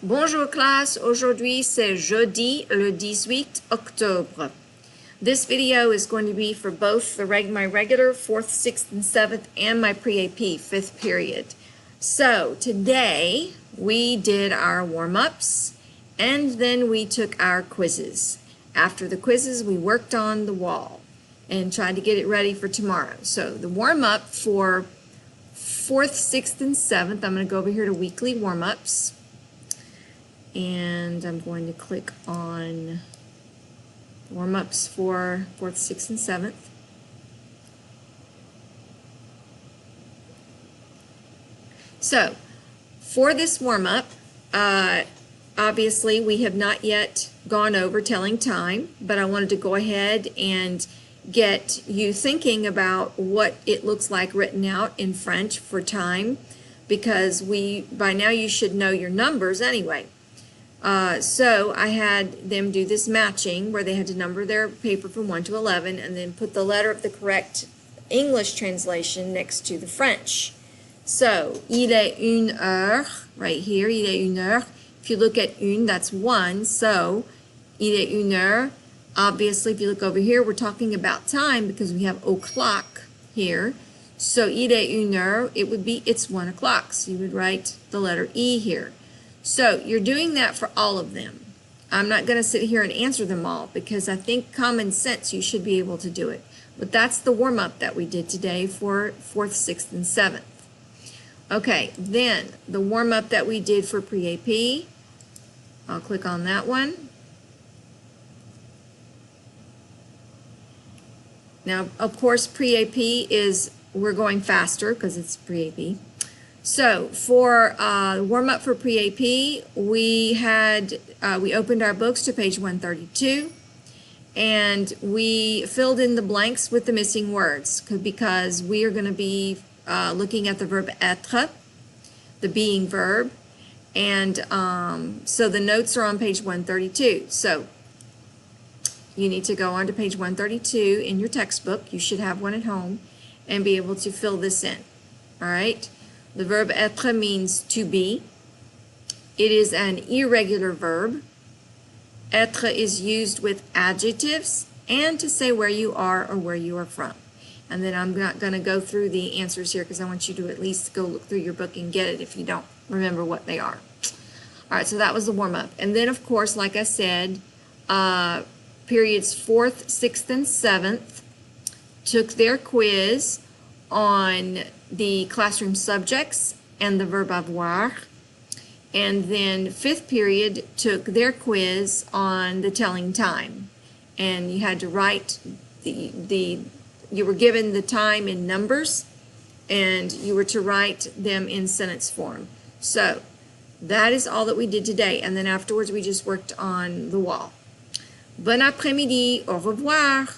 Bonjour classe, aujourd'hui c'est jeudi le 18 octobre. This video is going to be for both my regular 4th, 6th, and 7th and my pre-AP 5th period. So today we did our warm-ups and then we took our quizzes. After the quizzes we worked on the wall and tried to get it ready for tomorrow. So the warm-up for 4th, 6th, and 7th, I'm going to go over here to weekly warm-ups. And I'm going to click on warm-ups for 4th, 6th, and 7th. So, for this warm-up, obviously we have not yet gone over telling time, but I wanted to go ahead and get you thinking about what it looks like written out in French for time, because by now you should know your numbers anyway. So I had them do this matching where they had to number their paper from 1 to 11 and then put the letter of the correct English translation next to the French. So, il est une heure, right here, il est une heure. If you look at une, that's 1. So, il est une heure. Obviously, if you look over here, we're talking about time because we have o'clock here. So, il est une heure, it would be it's 1 o'clock. So, you would write the letter E here. So you're doing that for all of them. I'm not going to sit here and answer them all because I think common sense you should be able to do it. But that's the warm-up that we did today for 4th, 6th, and 7th. Okay, then the warm-up that we did for pre-AP, I'll click on that one. Now, of course, pre-AP we're going faster because it's pre-AP. So for warm-up for pre-AP, we opened our books to page 132, and we filled in the blanks with the missing words because we are going to be looking at the verb être, the being verb, and so the notes are on page 132. So you need to go on to page 132 in your textbook. You should have one at home and be able to fill this in. All right. The verb être means to be. It is an irregular verb. Être is used with adjectives and to say where you are or where you are from. And then I'm not going to go through the answers here because I want you to at least go look through your book and get it if you don't remember what they are. All right, so that was the warm-up. And then, of course, like I said, periods 4th, 6th, and 7th took their quiz on the classroom subjects and the verb avoir, and then 5th period took their quiz on the telling time, and you had to write you were given the time in numbers and you were to write them in sentence form. So that is all that we did today, and then afterwards we just worked on the wall. Bon après-midi, au revoir.